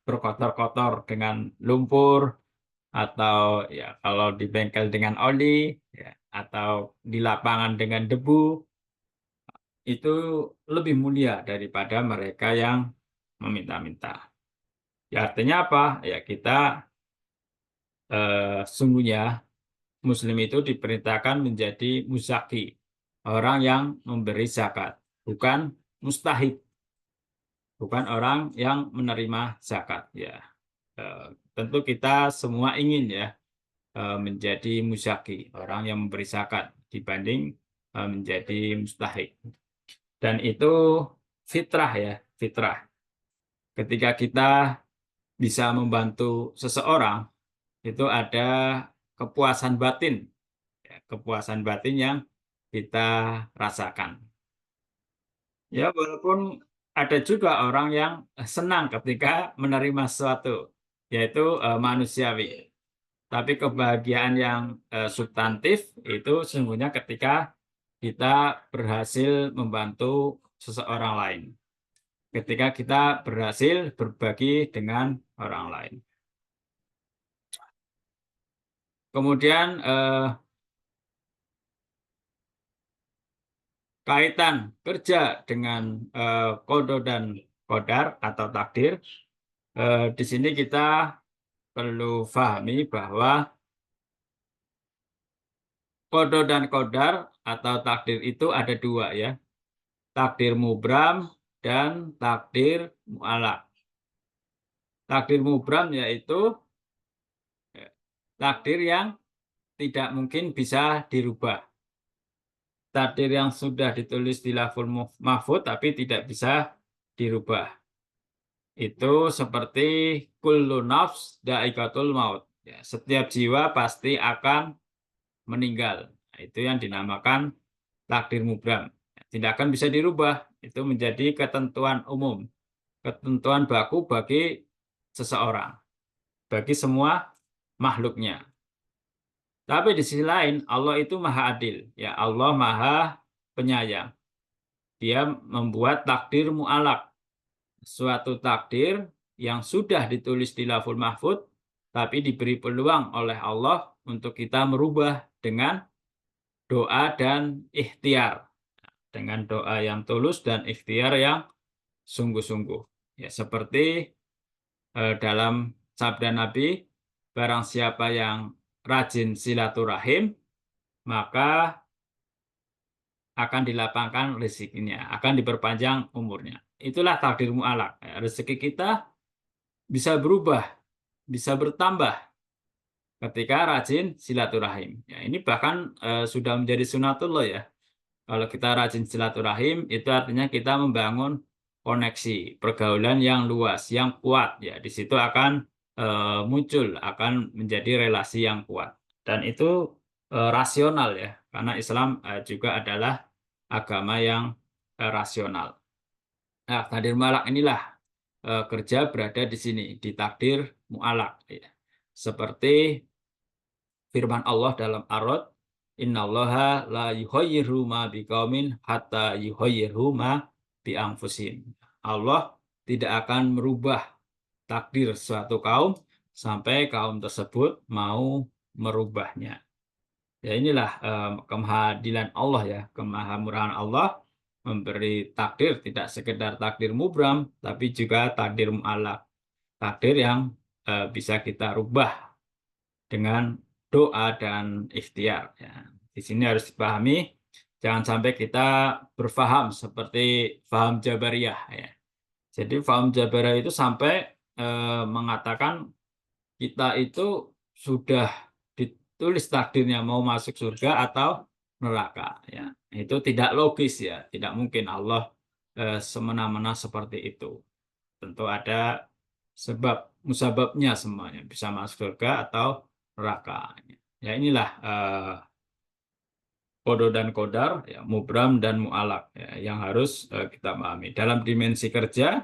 berkotor-kotor dengan lumpur atau ya kalau di bengkel dengan oli ya, atau di lapangan dengan debu itu lebih mulia daripada mereka yang meminta-minta. Ya artinya apa? Ya kita sungguhnya Muslim itu diperintahkan menjadi muzaki, orang yang memberi zakat, bukan mustahik, bukan orang yang menerima zakat. Ya, tentu kita semua ingin ya menjadi muzaki, orang yang memberi zakat dibanding menjadi mustahik. Dan itu fitrah ya, fitrah. Ketika kita bisa membantu seseorang, itu ada kepuasan batin, ya, kepuasan batin yang kita rasakan. Ya, walaupun ada juga orang yang senang ketika menerima sesuatu, yaitu manusiawi. Tapi kebahagiaan yang substantif itu sesungguhnya ketika kita berhasil membantu seseorang lain. Ketika kita berhasil berbagi dengan orang lain. Kemudian kaitan kerja dengan qada dan qadar atau takdir. Di sini kita perlu pahami bahwa qada dan qadar atau takdir itu ada dua ya. Takdir mubram dan takdir mu'allaq. Takdir mubram yaitu takdir yang tidak mungkin bisa dirubah. Takdir yang sudah ditulis di Lauhul Mahfuz tapi tidak bisa dirubah. Itu seperti kullu nafs dha'iqatul maut. Ya, setiap jiwa pasti akan meninggal. Nah, itu yang dinamakan takdir mubram. Tidak akan bisa dirubah. Itu menjadi ketentuan umum. Ketentuan baku bagi seseorang. Bagi semua makhluknya. Tapi di sisi lain Allah itu maha adil. Ya Allah maha penyayang. Dia membuat takdir mu'allaq. Suatu takdir yang sudah ditulis di Lauhul Mahfuz tapi diberi peluang oleh Allah untuk kita merubah dengan doa dan ikhtiar. Dengan doa yang tulus dan ikhtiar yang sungguh-sungguh. Ya seperti dalam sabda Nabi, barang siapa yang rajin silaturahim, maka akan dilapangkan rezekinya, akan diperpanjang umurnya. Itulah takdir mu'allaq. Rezeki kita bisa berubah, bisa bertambah ketika rajin silaturahim. Ya, ini bahkan sudah menjadi sunatullah ya. Kalau kita rajin silaturahim, itu artinya kita membangun koneksi, pergaulan yang luas, yang kuat. Ya, di situ akan muncul, akan menjadi relasi yang kuat. Dan itu rasional ya, karena Islam juga adalah agama yang rasional. Nah, takdir mu'allaq inilah kerja berada di sini, di takdir mu'allaq. Ya. Seperti firman Allah dalam Ar-Ra'd, innallaha la yughayyiru ma biqaumin hatta yughayyiru ma bi anfusihim. Allah tidak akan merubah takdir suatu kaum sampai kaum tersebut mau merubahnya. Ya inilah kemahadilan Allah ya, kemahamurahan Allah memberi takdir tidak sekedar takdir mubram tapi juga takdir mu'allaq. Takdir yang bisa kita rubah dengan doa dan ikhtiar. Ya. Di sini harus dipahami, jangan sampai kita berfaham seperti faham Jabariyah. Ya. Jadi faham Jabariyah itu sampai mengatakan kita itu sudah ditulis takdirnya mau masuk surga atau neraka, ya. Itu tidak logis, ya. Tidak mungkin Allah semena-mena seperti itu. Tentu ada sebab musababnya semuanya, bisa masuk surga atau neraka. Ya, inilah kodo dan kodar, ya, mubram dan mu'alak, ya, yang harus kita pahami. Dalam dimensi kerja,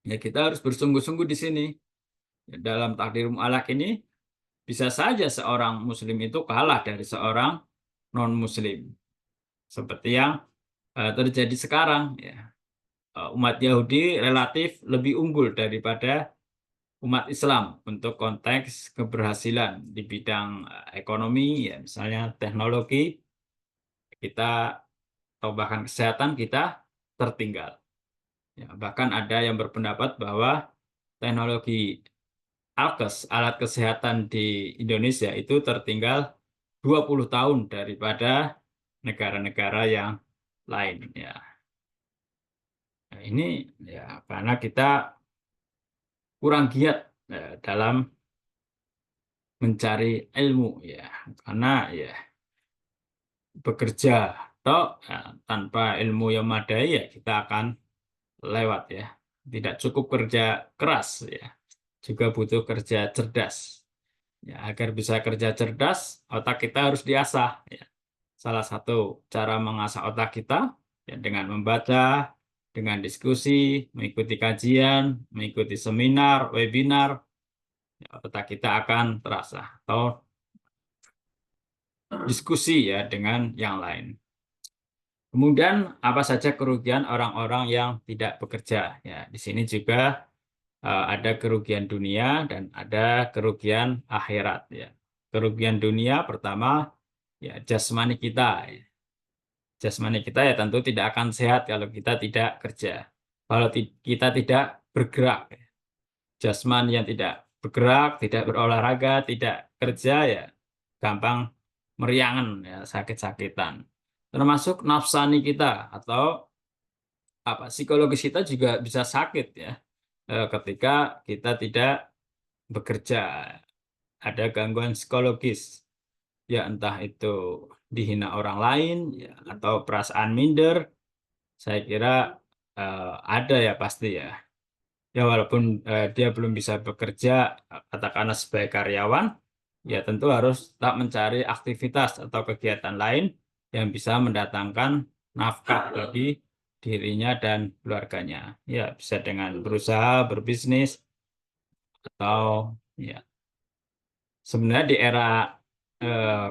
ya kita harus bersungguh-sungguh di sini. Ya, dalam takdir mu'alak ini, bisa saja seorang muslim itu kalah dari seorang non-muslim. Seperti yang terjadi sekarang, ya. Umat Yahudi relatif lebih unggul daripada umat Islam untuk konteks keberhasilan di bidang ekonomi, ya, misalnya teknologi, kita atau bahkan kesehatan kita tertinggal. Ya, bahkan ada yang berpendapat bahwa teknologi alkes, alat kesehatan di Indonesia itu tertinggal 20 tahun daripada negara-negara yang lain, ya. Nah, ini ya karena kita kurang giat dalam mencari ilmu, ya. Karena ya bekerja atau tanpa ilmu yang memadai, ya kita akan lewat, ya. Tidak cukup kerja keras, ya. Juga butuh kerja cerdas. Ya, agar bisa kerja cerdas, otak kita harus diasah, ya. Salah satu cara mengasah otak kita, ya, dengan membaca, dengan diskusi, mengikuti kajian, mengikuti seminar, webinar, ya, otak kita akan terasah. Atau diskusi, ya, dengan yang lain. Kemudian apa saja kerugian orang-orang yang tidak bekerja? Ya, di sini juga ada kerugian dunia dan ada kerugian akhirat, ya. Kerugian dunia pertama, ya, jasmani kita, ya. Jasmani kita ya tentu tidak akan sehat kalau kita tidak kerja. Kalau kita tidak bergerak, ya. Jasmani yang tidak bergerak, tidak berolahraga, tidak kerja, ya gampang meriangan, ya, sakit-sakitan. Termasuk nafsani kita atau psikologis kita juga bisa sakit, ya, ketika kita tidak bekerja. Ada gangguan psikologis, ya entah itu dihina orang lain, ya, atau perasaan minder. Saya kira ada, ya, pasti, ya. Ya walaupun dia belum bisa bekerja, katakanlah sebagai karyawan, ya tentu harus tetap mencari aktivitas atau kegiatan lain yang bisa mendatangkan nafkah bagi dirinya dan keluarganya. Ya bisa dengan berusaha, berbisnis, atau ya sebenarnya di era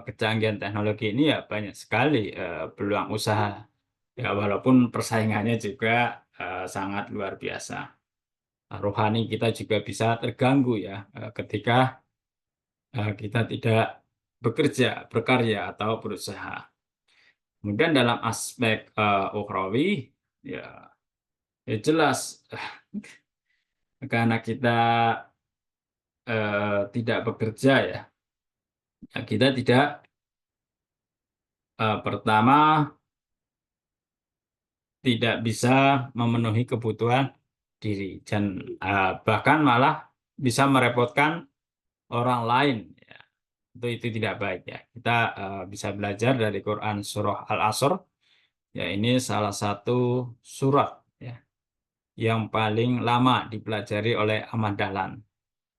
kecanggihan teknologi ini ya banyak sekali peluang usaha. Ya walaupun persaingannya juga sangat luar biasa. Rohani kita juga bisa terganggu, ya, ketika kita tidak bekerja, berkarya atau berusaha. Kemudian dalam aspek ukhrawi, ya, ya jelas karena kita tidak bekerja, ya, kita tidak pertama tidak bisa memenuhi kebutuhan diri dan bahkan malah bisa merepotkan orang lain, ya. Itu tidak baik, ya. Kita bisa belajar dari Quran surah Al-Asr, ya ini salah satu surat, ya, yang paling lama dipelajari oleh Ahmad Dahlan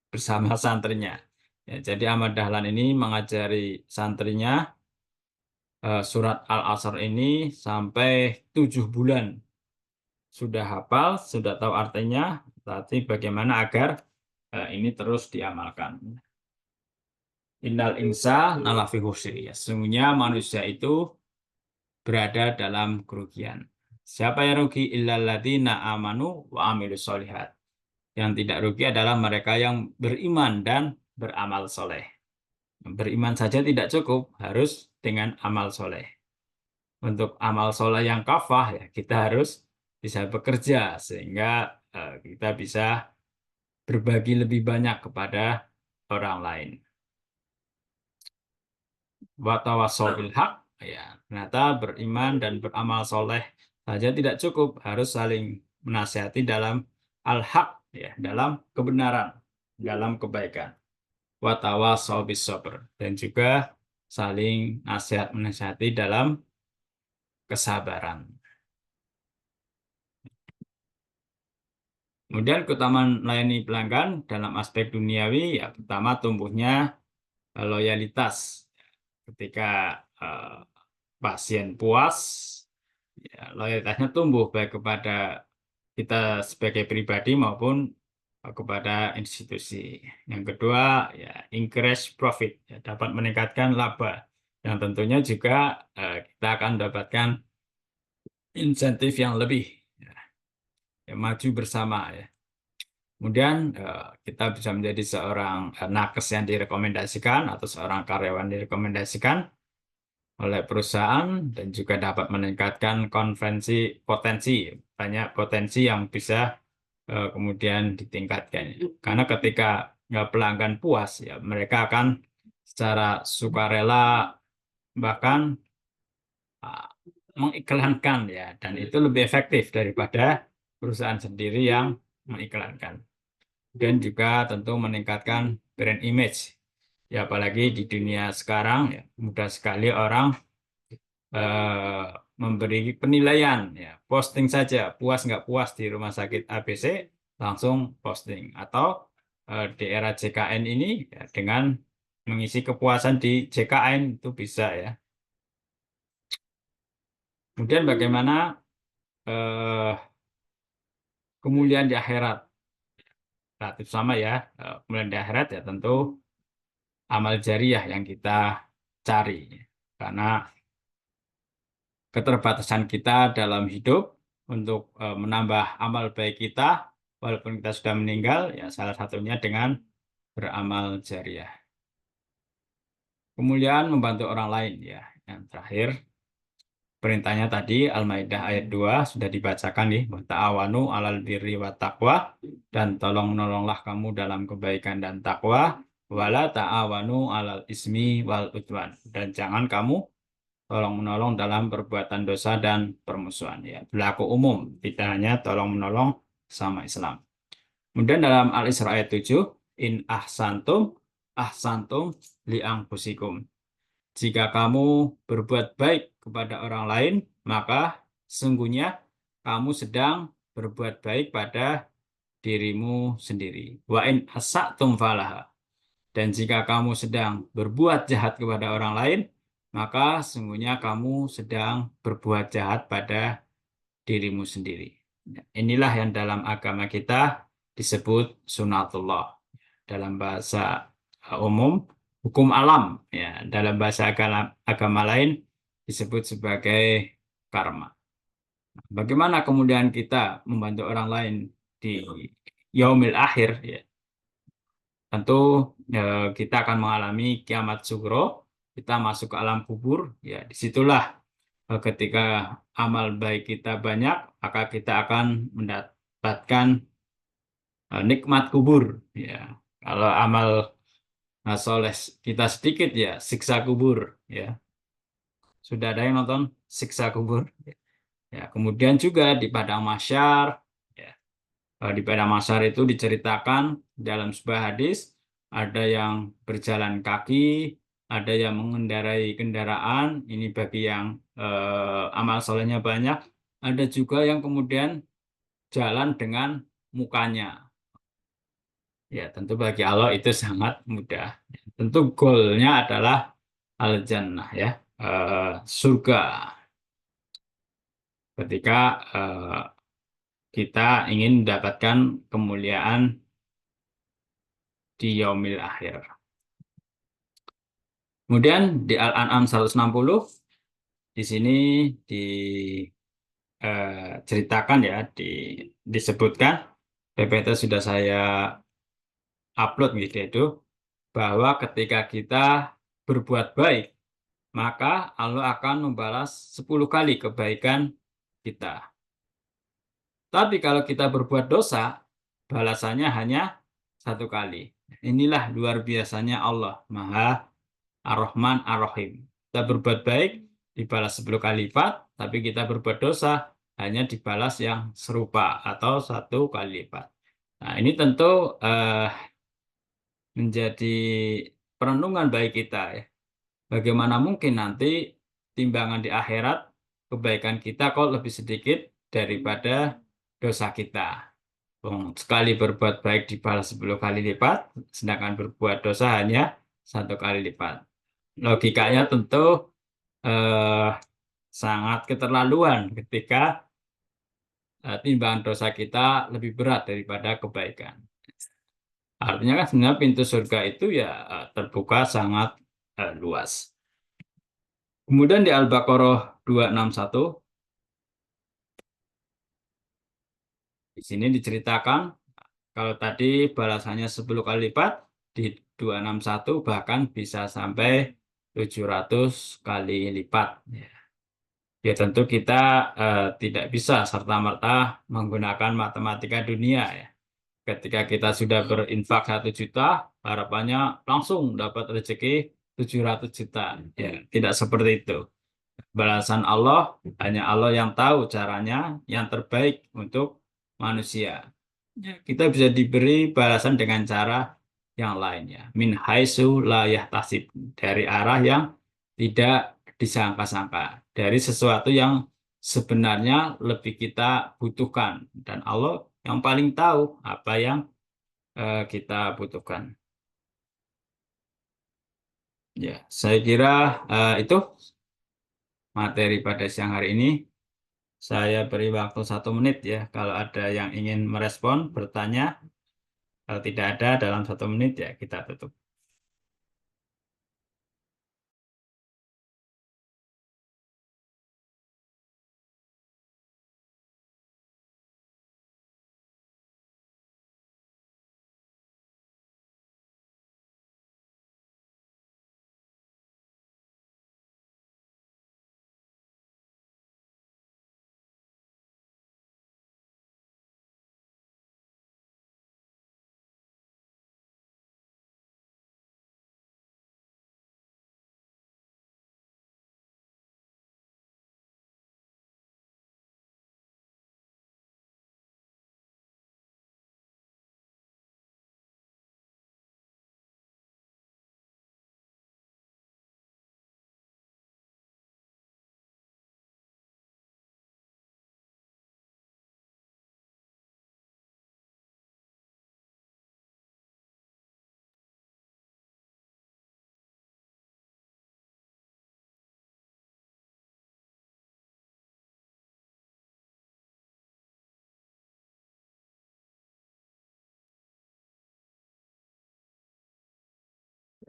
bersama santrinya. Ya, jadi Ahmad Dahlan ini mengajari santrinya surat Al-Asr ini sampai 7 bulan. Sudah hafal, sudah tahu artinya, tapi bagaimana agar ini terus diamalkan. Innal insana lafi khusr, ya. Sesungguhnya manusia itu berada dalam kerugian. Siapa yang rugi? Illal ladzina amanu wa amilus solihat. Yang tidak rugi adalah mereka yang beriman dan beramal soleh. Beriman saja tidak cukup, harus dengan amal soleh. Untuk amal soleh yang kafah, ya kita harus bisa bekerja sehingga kita bisa berbagi lebih banyak kepada orang lain. Wa tawassaw bil haq, ya, ternyata beriman dan beramal soleh saja tidak cukup, harus saling menasihati dalam al-haq, ya, dalam kebenaran, dalam kebaikan. wa tawassaw bis sabr, dan juga saling nasihat menasihati dalam kesabaran. Kemudian keutamaan melayani pelanggan dalam aspek duniawi, ya pertama tumbuhnya loyalitas. Ketika pasien puas, ya, loyalitasnya tumbuh baik kepada kita sebagai pribadi maupun kepada institusi. Yang kedua, ya increase profit, ya, dapat meningkatkan laba. Yang tentunya juga kita akan mendapatkan insentif yang lebih, ya, maju bersama, ya. Kemudian kita bisa menjadi seorang nakes yang direkomendasikan atau seorang karyawan direkomendasikan oleh perusahaan, dan juga dapat meningkatkan potensi, banyak potensi yang bisa kemudian ditingkatkan. Karena ketika pelanggan puas, ya mereka akan secara sukarela bahkan mengiklankan, ya, dan itu lebih efektif daripada perusahaan sendiri yang mengiklankan. Dan juga tentu meningkatkan brand image. Ya, apalagi di dunia sekarang, ya, mudah sekali orang memberi penilaian, ya, posting saja, puas nggak puas di rumah sakit ABC, langsung posting. Atau di era JKN ini, ya, dengan mengisi kepuasan di JKN itu bisa, ya. Kemudian bagaimana kemuliaan di akhirat? Relatif sama, ya. Kemuliaan di akhirat, ya tentu amal jariah yang kita cari. Karena keterbatasan kita dalam hidup untuk menambah amal baik kita, walaupun kita sudah meninggal, ya salah satunya dengan beramal jariah. Kemuliaan membantu orang lain, ya. Yang terakhir, perintahnya tadi Al-Maidah ayat 2 sudah dibacakan nih, ta'awanu 'alal birri wat taqwa, dan tolong menolonglah kamu dalam kebaikan dan takwa, wala ta'awanu 'alal ismi wal udwan, dan jangan kamu tolong menolong dalam perbuatan dosa dan permusuhan, ya. Berlaku umum, tidak hanya tolong menolong sama Islam. Kemudian dalam Al-Isra ayat 7, in ahsantum li anfusikum. Jika kamu berbuat baik kepada orang lain, maka sesungguhnya kamu sedang berbuat baik pada dirimu sendiri. Wa in asatum falaha. Dan jika kamu sedang berbuat jahat kepada orang lain, maka sesungguhnya kamu sedang berbuat jahat pada dirimu sendiri. Inilah yang dalam agama kita disebut sunatullah. Dalam bahasa umum, hukum alam, ya. Dalam bahasa agama lain disebut sebagai karma. Bagaimana kemudian kita membantu orang lain di yaumil akhir, ya? Tentu kita akan mengalami kiamat sugro, kita masuk ke alam kubur, ya. Disitulah ketika amal baik kita banyak, maka kita akan mendapatkan nikmat kubur, ya. Kalau amal soleh kita sedikit, ya siksa kubur, ya. Sudah ada yang nonton siksa kubur? Ya, kemudian juga di padang mahsyar, ya. Di padang mahsyar itu diceritakan dalam sebuah hadis, ada yang berjalan kaki, ada yang mengendarai kendaraan, ini bagi yang amal solehnya banyak, ada juga yang kemudian jalan dengan mukanya. Ya, tentu bagi Allah itu sangat mudah. Tentu goalnya adalah al-jannah, ya, surga. Ketika kita ingin mendapatkan kemuliaan di yaumil akhir. Kemudian di Al-An'am 160, di sini diceritakan, ya, disebutkan, PPT sudah saya upload gitu, itu bahwa ketika kita berbuat baik, maka Allah akan membalas 10 kali kebaikan kita. Tapi kalau kita berbuat dosa, balasannya hanya 1 kali. Inilah luar biasanya Allah, Maha Ar-Rahman Ar-Rahim. Kita berbuat baik, dibalas 10 kali lipat, tapi kita berbuat dosa, hanya dibalas yang serupa atau 1 kali lipat. Nah, ini tentu menjadi perenungan bagi kita ya. Bagaimana mungkin nanti timbangan di akhirat kebaikan kita kok lebih sedikit daripada dosa kita. Sekali berbuat baik dibalas 10 kali lipat, sedangkan berbuat dosa hanya 1 kali lipat. Logikanya tentu sangat keterlaluan ketika timbangan dosa kita lebih berat daripada kebaikan. Artinya kan sebenarnya pintu surga itu ya terbuka sangat luas. Kemudian di Al-Baqarah 261, di sini diceritakan kalau tadi balasannya 10 kali lipat, di 261 bahkan bisa sampai 700 kali lipat. Ya tentu kita tidak bisa serta-merta menggunakan matematika dunia ya. Ketika kita sudah berinfak 1 juta, harapannya langsung dapat rezeki 700 juta. Ya, tidak seperti itu. Balasan Allah, hanya Allah yang tahu caranya yang terbaik untuk manusia. Ya, kita bisa diberi balasan dengan cara yang lainnya. Min haitsu la yahtasib. Dari arah yang tidak disangka-sangka. Dari sesuatu yang sebenarnya lebih kita butuhkan. Dan Allah yang paling tahu apa yang kita butuhkan. Ya, saya kira itu materi pada siang hari ini. Saya beri waktu 1 menit ya. Kalau ada yang ingin merespon, bertanya. Kalau tidak ada dalam 1 menit ya kita tutup.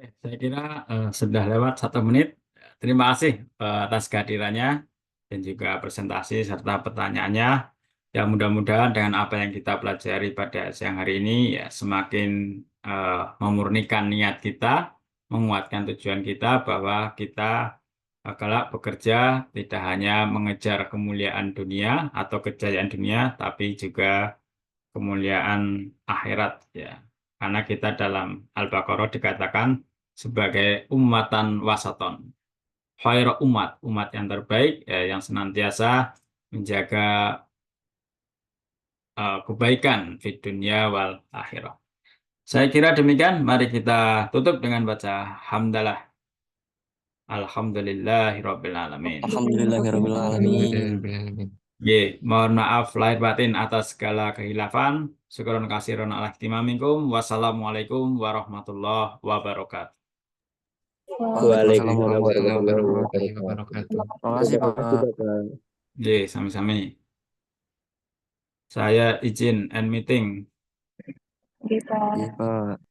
Saya kira sudah lewat 1 menit. Terima kasih atas kehadirannya dan juga presentasi serta pertanyaannya. Ya mudah-mudahan dengan apa yang kita pelajari pada siang hari ini ya semakin memurnikan niat kita, menguatkan tujuan kita bahwa kita kelak bekerja tidak hanya mengejar kemuliaan dunia atau kejayaan dunia, tapi juga kemuliaan akhirat ya. Karena kita dalam Al-Baqarah dikatakan sebagai ummatan wasaton. Khairu umat yang terbaik yang senantiasa menjaga kebaikan di dunia wal akhirah. Saya kira demikian. Mari kita tutup dengan baca hamdalah. Alhamdulillahirabbil alamin. Alhamdulillahirabbil alamin. Mohon maaf lahir batin atas segala kehilafan. Syukron kasiron ala ihtimamikum. Wassalamualaikum warahmatullahi wabarakatuh. Waalaikumsalam warahmatullahi wabarakatuh. Terima kasih, Pak. Sami-sami. Saya izin end meeting. Iya, Pak.